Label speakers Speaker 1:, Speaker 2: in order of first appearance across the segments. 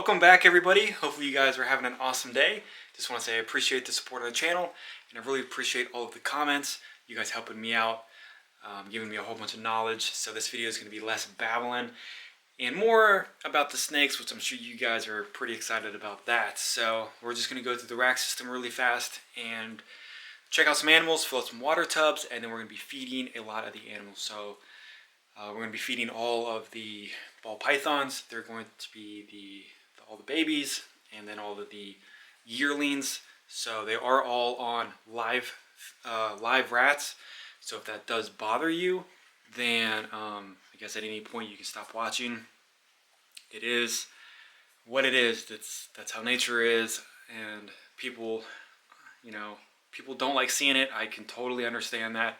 Speaker 1: Welcome back, everybody. Hopefully you guys are having an awesome day. Just want to say I appreciate the support of the channel, and I really appreciate all of the comments. You guys helping me out, giving me a whole bunch of knowledge. So this video is going to be less babbling and more about the snakes, which I'm sure you guys are pretty excited about that. So we're just going to go through the rack system really fast and check out some animals, fill out some water tubs, and then we're going to be feeding a lot of the animals. So we're going to be feeding all of the ball pythons. They're going to be all the babies, and then all of the yearlings. So they are all on live rats. So if that does bother you, then I guess at any point you can stop watching. It is what it is. That's how nature is, and people, people don't like seeing it. I can totally understand that.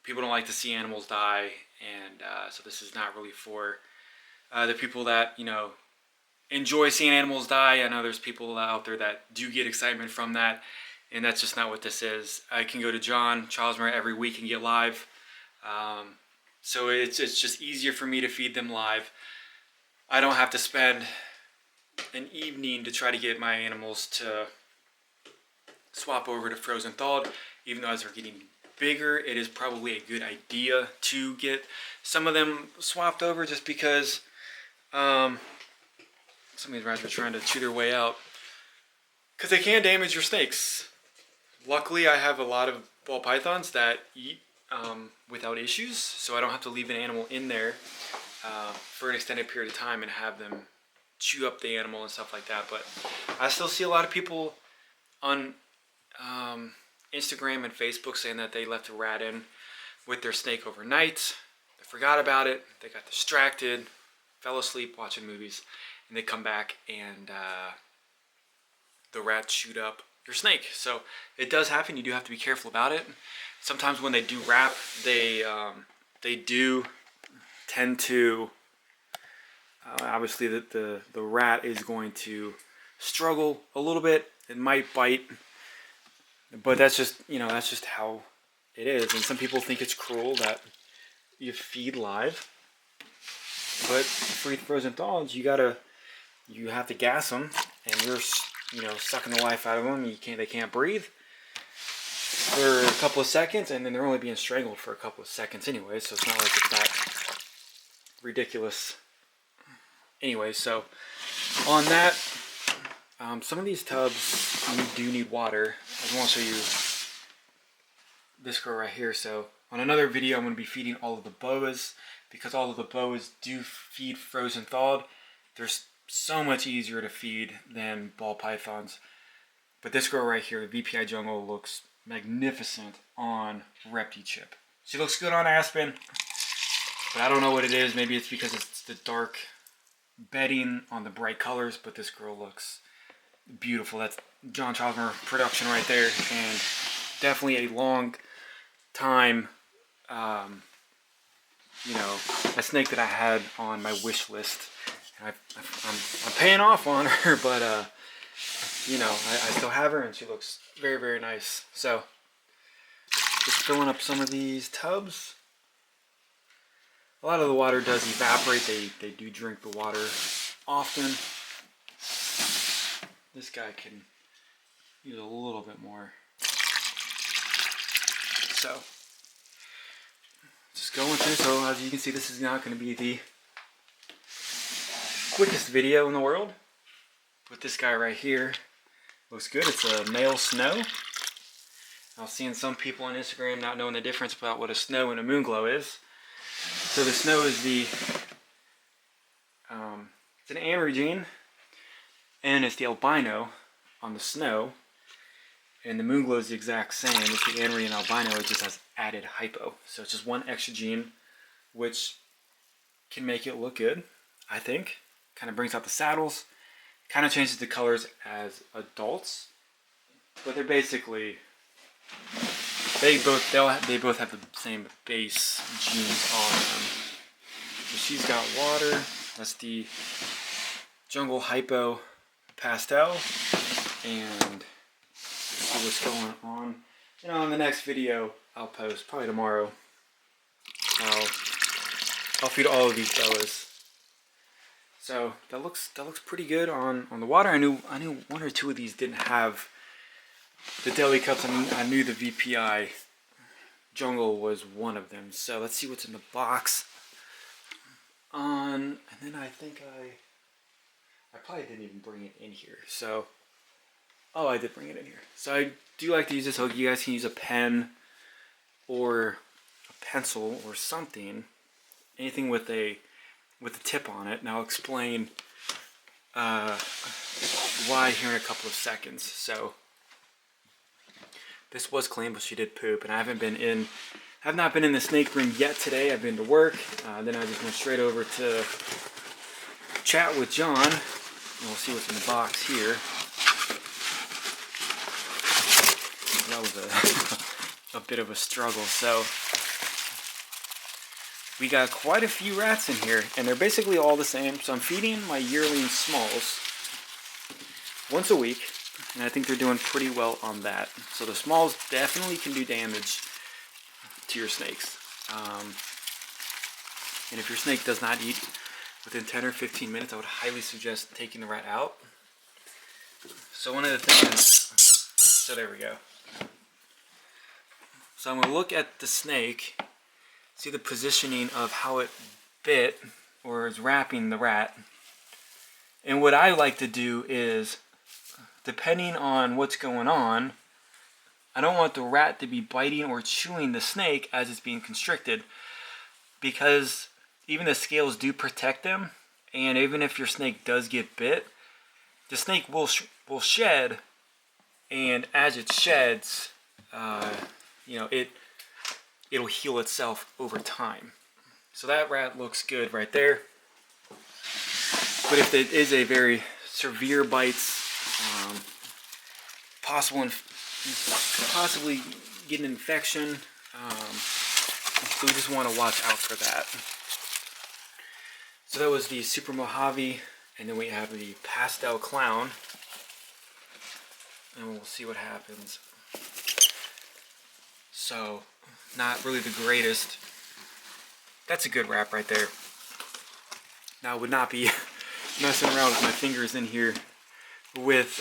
Speaker 1: People don't like to see animals die, and so this is not really for the people that enjoy seeing animals die. I know there's people out there that do get excitement from that, and that's just not what this is. I can go to John Charlesmer every week and get live, so it's just easier for me to feed them live. I don't have to spend an evening to try to get my animals to swap over to frozen thawed, even though as they're getting bigger, it is probably a good idea to get some of them swapped over, just because some of these rats are trying to chew their way out, because they can damage your snakes. Luckily, I have a lot of ball pythons that eat without issues, so I don't have to leave an animal in there for an extended period of time and have them chew up the animal and stuff like that. But I still see a lot of people on Instagram and Facebook saying that they left a rat in with their snake overnight. They forgot about it. They got distracted, fell asleep watching movies, and they come back and the rat chewed up your snake. So it does happen. You do have to be careful about it. Sometimes when they do wrap, they do tend to obviously the rat is going to struggle a little bit. It might bite. But that's just, that's just how it is. And some people think it's cruel that you feed live. But for frozen thaws, you have to gas them, and you're, sucking the life out of them. They can't breathe for a couple of seconds, and then they're only being strangled for a couple of seconds anyway. So it's not like it's that ridiculous. Anyway, so on that. Some of these tubs, you do need water. I just want to show you this girl right here. So on another video, I'm going to be feeding all of the boas, because all of the boas do feed frozen thawed. They're so much easier to feed than ball pythons. But this girl right here, the VPI Jungle, looks magnificent on Repti-chip. She looks good on Aspen, but I don't know what it is. Maybe it's because it's the dark bedding on the bright colors, but this girl looks beautiful. That's John Charlesmer production right there, and definitely a long time, a snake that I had on my wish list. And I'm paying off on her, but I still have her, and she looks very, very nice. So just filling up some of these tubs. A lot of the water does evaporate. They do drink the water often. This guy can use a little bit more. So, just going through. So as you can see, this is not going to be the quickest video in the world. But this guy right here looks good. It's a male snow. I was seeing some people on Instagram not knowing the difference about what a snow and a moonglow is. So the snow is it's an ANRI gene, and it's the albino on the snow, and the moonglow is the exact same. It's the ANRI and albino. It just has added hypo. So it's just one extra gene, which can make it look good, I think. Kind of brings out the saddles, kind of changes the colors as adults, but they're basically, they both have the same base genes on them. So she's got water. That's the Jungle Hypo Pastel, and see what's going on. On the next video I'll post, probably tomorrow, I'll feed all of these boas. So that looks pretty good on the water. I knew one or two of these didn't have the deli cups. I knew the VPI Jungle was one of them. So let's see what's in the box. And then I think I probably didn't even bring it in here. So, oh, I did bring it in here. So I do like to use this hook. You guys can use a pen or a pencil or something, anything with a tip on it. And I'll explain why here in a couple of seconds. So this was clean, but she did poop, and I have not been in the snake room yet today. I've been to work. Then I just went straight over to chat with John, and we'll see what's in the box here. That was a bit of a struggle. So we got quite a few rats in here, and they're basically all the same. So I'm feeding my yearling smalls once a week, and I think they're doing pretty well on that. So the smalls definitely can do damage to your snakes. And if your snake does not eat within 10 or 15 minutes, I would highly suggest taking the rat out. So one of the things, so there we go. So I'm going to look at the snake, see the positioning of how it bit or is wrapping the rat. And what I like to do is, depending on what's going on, I don't want the rat to be biting or chewing the snake as it's being constricted, because even the scales do protect them, and even if your snake does get bit, the snake will shed, and as it sheds, it'll heal itself over time. So that rat looks good right there. But if it is a very severe bites, possibly get an infection, so we just want to watch out for that. So that was the Super Mojave, and then we have the Pastel Clown, and we'll see what happens. So, not really the greatest. That's a good wrap right there. Now, I would not be messing around with my fingers in here with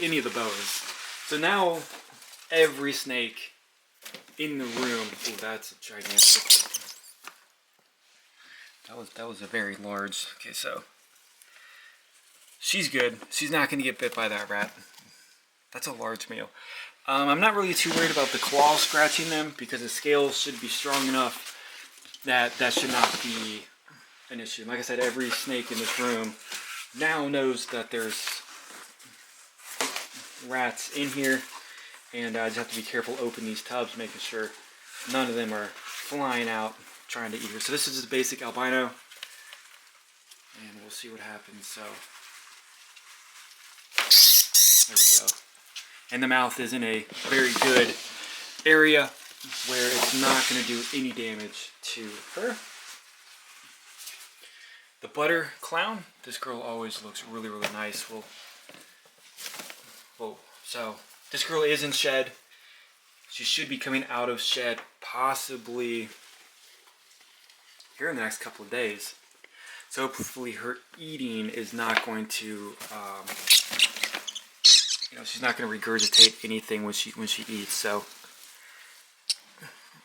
Speaker 1: any of the boas. So now every snake in the room. Oh, that's a gigantic. That was a very large. Okay, so she's good. She's not going to get bit by that rat. That's a large male. I'm not really too worried about the claws scratching them, because the scales should be strong enough that should not be an issue. Like I said, every snake in this room now knows that there's rats in here, and I just have to be careful opening these tubs, making sure none of them are flying out trying to eat her. So this is the basic albino, and we'll see what happens. So there we go. And the mouth is in a very good area where it's not going to do any damage to her. The Butter Clown, this girl always looks really, really nice. Whoa. So this girl is in shed. She should be coming out of shed possibly here in the next couple of days. So hopefully her eating is not going to, she's not going to regurgitate anything when she eats. So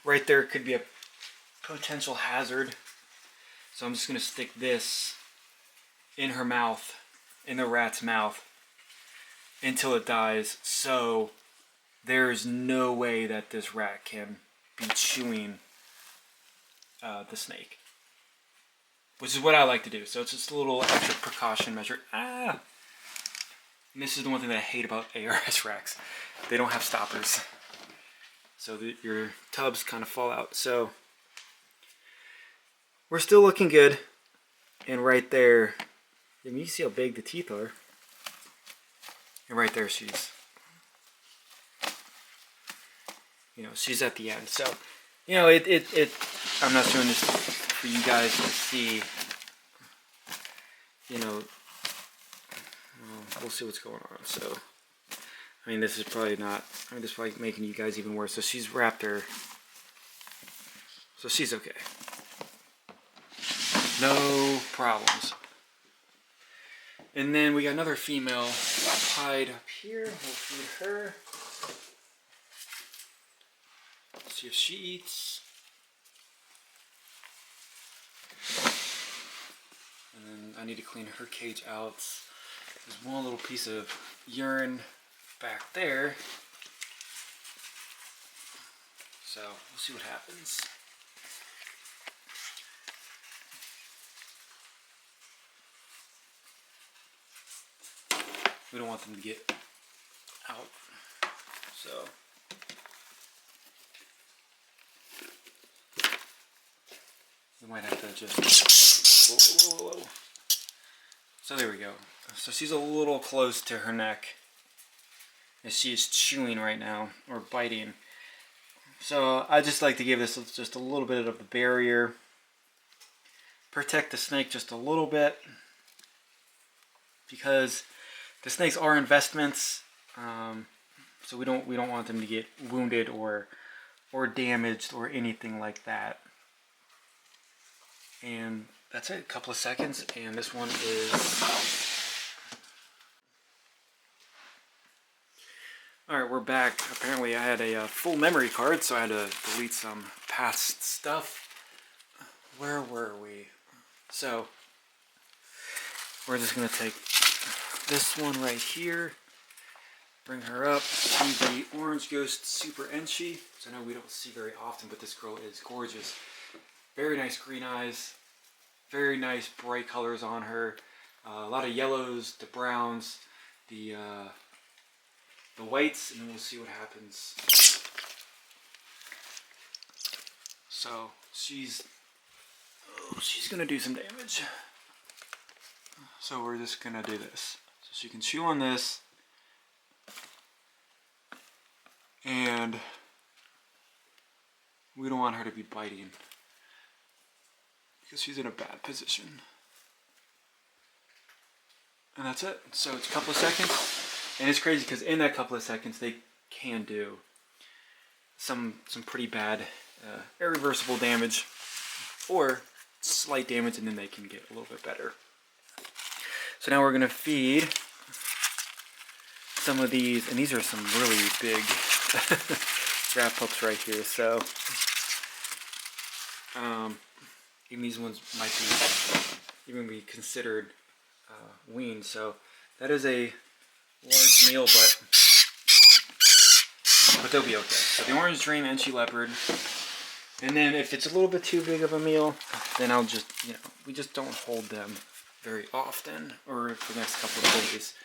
Speaker 1: right there could be a potential hazard. So I'm just going to stick this in her mouth, in the rat's mouth, until it dies. So there's no way that this rat can be chewing the snake, which is what I like to do. So it's just a little extra precaution measure. And this is the one thing that I hate about ARS racks. They don't have stoppers. So your tubs kind of fall out. So we're still looking good. And right there, I mean, you see how big the teeth are. And right there she's at the end. So, I'm not showing this for you guys to see, we'll see what's going on. So, I mean, this is probably making you guys even worse. So she's wrapped her, so she's okay. No problems. And then we got another female pied up here. We'll feed her. See if she eats. And then I need to clean her cage out. There's one little piece of urine back there. So we'll see what happens. We don't want them to get out. So we might have to just whoa. So there we go. So she's a little close to her neck as she is chewing right now, or biting. So I just like to give this just a little bit of the barrier, protect the snake just a little bit, because the snakes are investments, so we don't want them to get wounded or damaged or anything like that. And that's it, a couple of seconds, and this one is... Alright, we're back. Apparently I had a full memory card, so I had to delete some past stuff. Where were we? So, we're just going to take this one right here, bring her up to the Orange Ghost Super Enchi. So I know we don't see very often, but this girl is gorgeous. Very nice green eyes, very nice bright colors on her. A lot of yellows, the browns, the whites, and then we'll see what happens. So she's gonna do some damage. So we're just gonna do this. So she can chew on this, and we don't want her to be biting because she's in a bad position. And that's it. So it's a couple of seconds, and it's crazy because in that couple of seconds they can do some pretty bad irreversible damage or slight damage, and then they can get a little bit better. So now we're going to feed some of these, and these are some really big rat pups right here. So even these ones might even be considered weaned. So that is a large meal, but they'll be okay. So the Orange Dream Enchi Leopard, and then if it's a little bit too big of a meal, then I'll just, we just don't hold them very often, or for the next couple of days.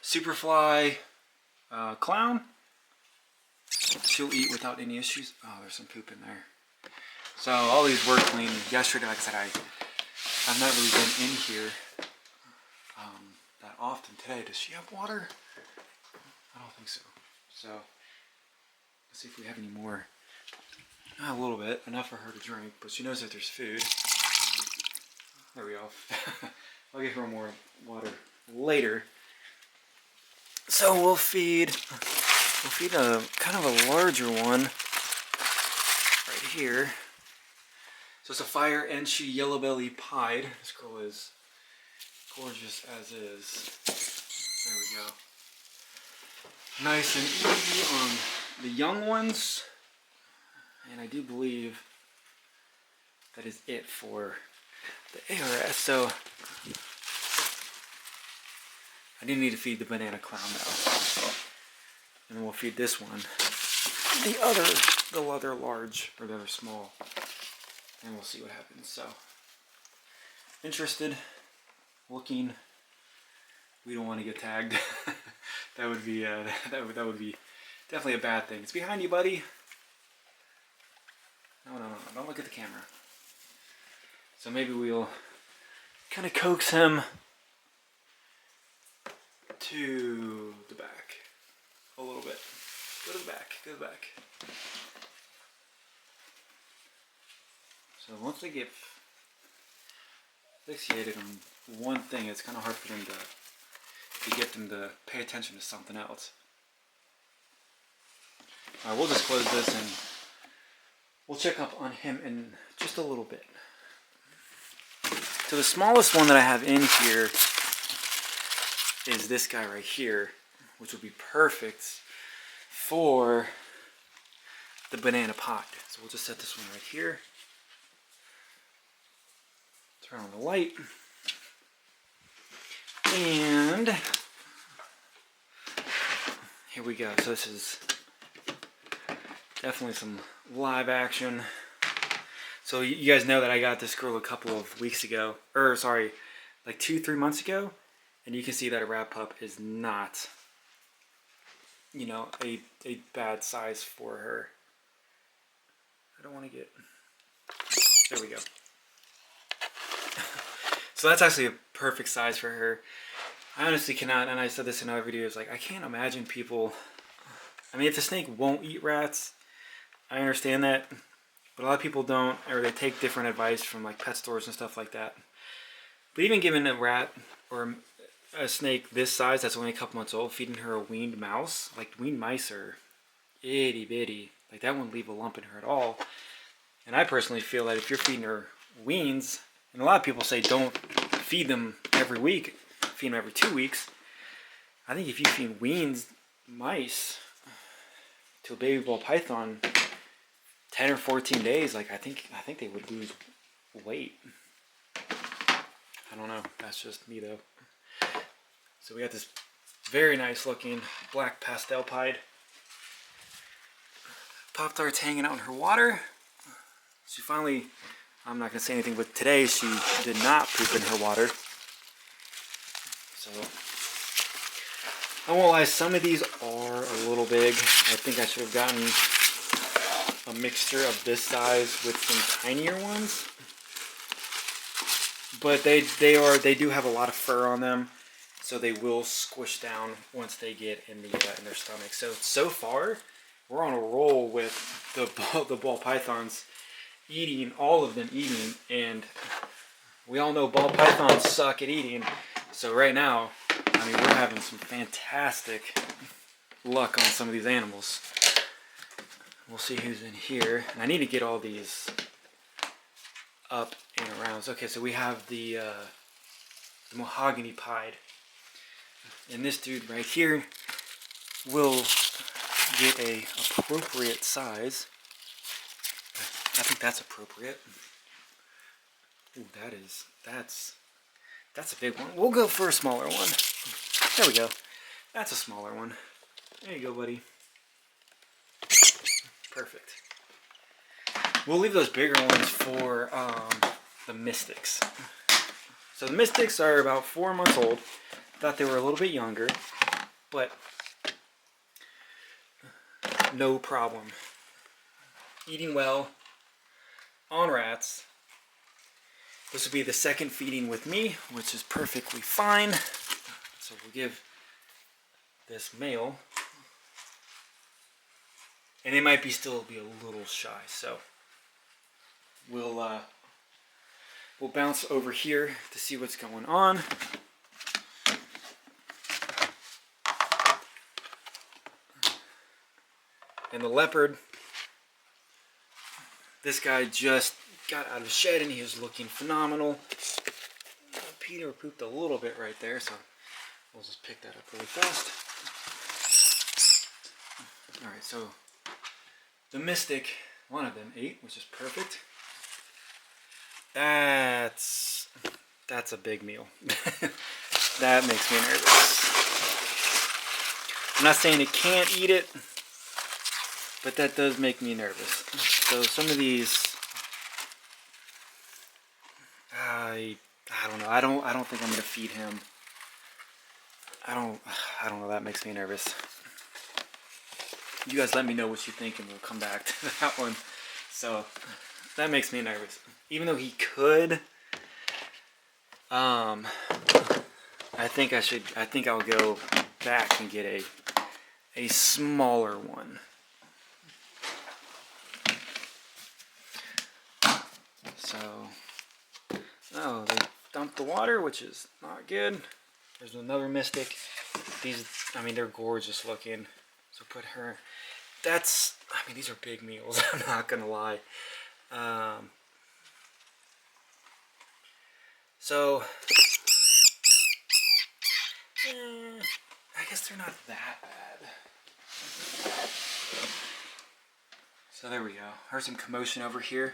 Speaker 1: Superfly Clown, she'll eat without any issues. Oh, there's some poop in there. So all these were cleaned yesterday. Like I said, I've not really been in here that often today. Does she have water? I don't think so. So let's see if we have any more. A little bit, enough for her to drink, but she knows that there's food. There we go. I'll give her more water later. So we'll feed a kind of a larger one right here. So it's a Fire Enchi Yellow Belly Pied. This girl is gorgeous as is. There we go. Nice and easy on the young ones. And I do believe that is it for the ARS. So I do need to feed the Banana Clown now. And then we'll feed this one. The other large, or the other small. And we'll see what happens. So, interested, looking. We don't want to get tagged. That would be that would be definitely a bad thing. It's behind you, buddy. No, don't look at the camera. So maybe we'll kind of coax him to the back a little bit. Go to the back, go to the back. So once they get fixated on one thing, it's kind of hard for them to get them to pay attention to something else. Alright, we'll just close this and we'll check up on him in just a little bit. So the smallest one that I have in here is this guy right here, which would be perfect for the banana pot. So we'll just set this one right here. Turn on the light. And here we go. So this is definitely some live action. So you guys know that I got this girl a couple of weeks ago, or sorry, like 2-3 months ago, and you can see that a rat pup is not, you know, a bad size for her. I don't want to get, there we go. So that's actually a perfect size for her. I honestly cannot, and I said this in other videos, like I can't imagine people, I mean if the snake won't eat rats, I understand that. But a lot of people don't, or they take different advice from like pet stores and stuff like that. But even giving a rat or a snake this size that's only a couple months old, feeding her a weaned mouse, like weaned mice are itty bitty. Like that wouldn't leave a lump in her at all. And I personally feel that if you're feeding her weans, and a lot of people say don't feed them every week, feed them every 2 weeks. I think if you feed weans mice to a baby ball python 10 or 14 days, like I think they would lose weight. I don't know. That's just me though. So we got this very nice looking black pastel pied. Pop-Tart's hanging out in her water. She finally, I'm not gonna say anything, but today she did not poop in her water. So I won't lie, some of these are a little big. I think I should have gotten a mixture of this size with some tinier ones, but they do have a lot of fur on them, so they will squish down once they get in their stomach. So far we're on a roll with the ball pythons eating, all of them eating, and we all know ball pythons suck at eating. So right now, I mean, we're having some fantastic luck on some of these animals. We'll see who's in here. And I need to get all these up and around. Okay, so we have the mahogany pied. And this dude right here will get a appropriate size. I think that's appropriate. Ooh, that's a big one. We'll go for a smaller one. There we go. That's a smaller one. There you go, buddy. Perfect. We'll leave those bigger ones for the mystics. So the mystics are about 4 months old. Thought they were a little bit younger, but no problem. Eating well on rats. This will be the second feeding with me, which is perfectly fine. So we'll give this male, and they might still be a little shy, so we'll bounce over here to see what's going on. And the leopard, this guy just got out of the shed and he was looking phenomenal. Peter pooped a little bit right there, so we'll just pick that up really fast. Alright, so the mystic, one of them ate, which is perfect. That's a big meal. That makes me nervous. I'm not saying it can't eat it, but that does make me nervous. So some of these, I don't know. I don't think I'm gonna feed him. I don't know. That makes me nervous. You guys let me know what you think, and we'll come back to that one. So that makes me nervous. Even though he could, I think I'll go back and get a smaller one. So, oh, they dumped the water, which is not good. There's another mystic. These, I mean, they're gorgeous looking. So put her, I mean, these are big meals, I'm not gonna lie. So, I guess they're not that bad. So there we go. Heard some commotion over here.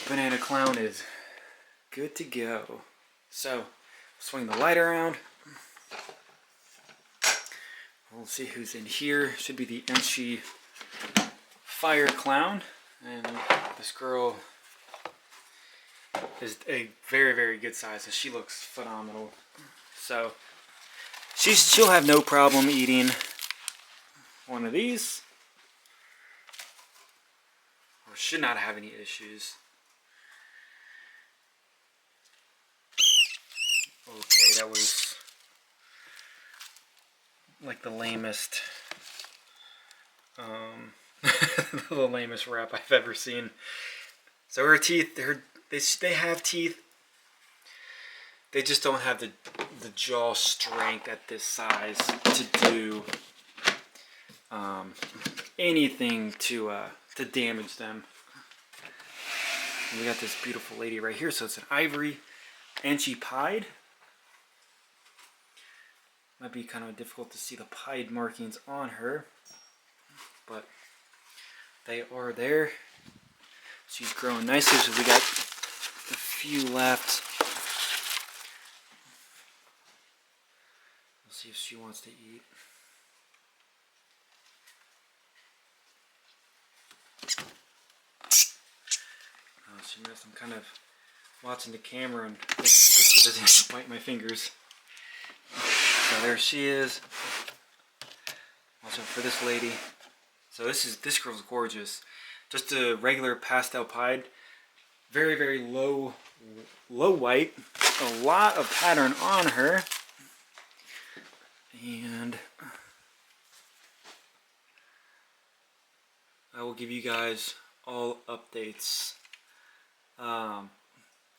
Speaker 1: Banana Clown is good to go. So, swing the light around. We'll see who's in here. Should be the Cin-city Fire Clown. And this girl is a very, very good size, and she looks phenomenal. So she'll have no problem eating one of these, or should not have any issues. Okay, that was like the lamest the lamest wrap I've ever seen. So her teeth, they have teeth. They just don't have the jaw strength at this size to do anything to damage them. And we got this beautiful lady right here. So it's an ivory Cin-city pied. Might be kind of difficult to see the pied markings on her, but they are there. She's growing nicely, so we got a few left. Let's see if she wants to eat. Oh, she missed. I'm kind of watching the camera and doesn't bite my fingers. So there she is. Watch out for this lady. So this girl's gorgeous. Just a regular pastel pied. Very, very low white. A lot of pattern on her. And I will give you guys all updates.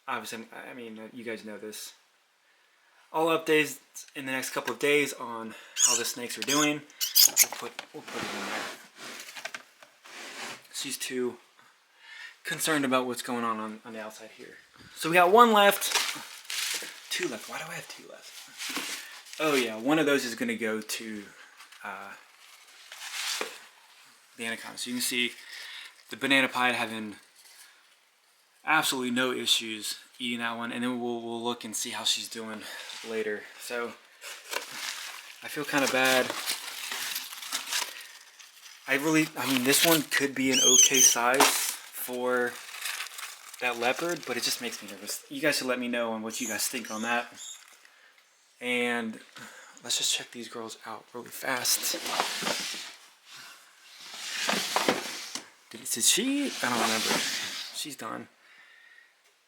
Speaker 1: Obviously, I mean, you guys know this. All updates in the next couple of days on how the snakes are doing. We'll put it in there. She's too concerned about what's going on the outside here. So we got one left. Two left. Why do I have two left? Oh yeah, one of those is going to go to the anaconda. So you can see the banana pied having absolutely no issues eating that one, and then we'll look and see how she's doing later. So I feel kind of bad. I mean, this one could be an okay size for that leopard, but it just makes me nervous. You guys should let me know on what you guys think on that. And let's just check these girls out really fast. Did she? I don't remember. She's done.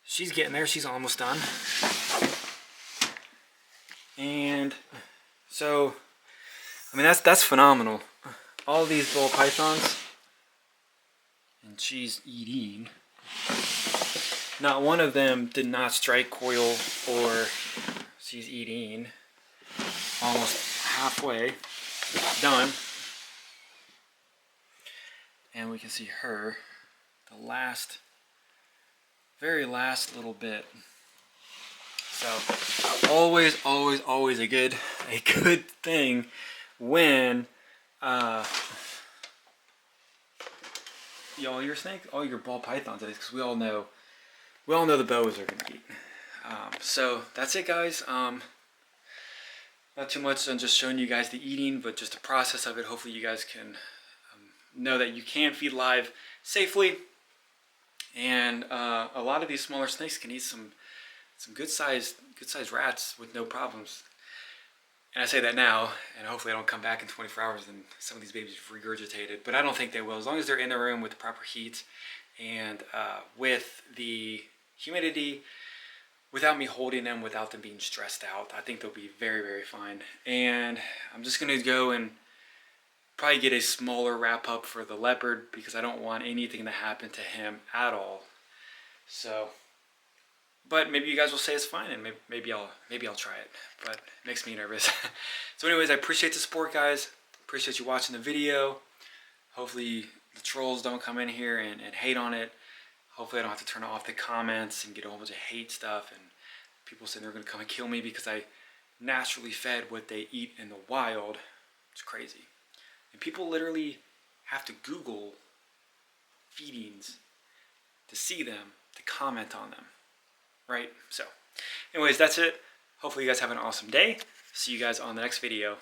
Speaker 1: She's getting there. She's almost done. And so, I mean, that's phenomenal. All these ball pythons, and she's eating. Not one of them did not strike coil, or she's eating. Almost halfway done. And we can see her, the last, very last little bit. So always a good thing when all your snakes, all your ball pythons, because we all know the boas are gonna eat. So that's it, guys. Not too much on just showing you guys the eating, but just the process of it. Hopefully you guys can know that you can feed live safely, and a lot of these smaller snakes can eat some good sized rats with no problems. And I say that now, and hopefully I don't come back in 24 hours and some of these babies have regurgitated, but I don't think they will. As long as they're in the room with the proper heat and with the humidity, without me holding them, without them being stressed out, I think they'll be very, very fine. And I'm just going to go and probably get a smaller wrap up for the leopard, because I don't want anything to happen to him at all. So, but maybe you guys will say it's fine, and maybe I'll try it, but it makes me nervous. So anyways, I appreciate the support, guys. Appreciate you watching the video. Hopefully the trolls don't come in here and hate on it. Hopefully I don't have to turn off the comments and get a whole bunch of hate stuff. And People saying they're going to come and kill me because I naturally fed what they eat in the wild. It's crazy. And people literally have to Google feedings to see them, to comment on them, right? So anyways, that's it. Hopefully you guys have an awesome day. See you guys on the next video.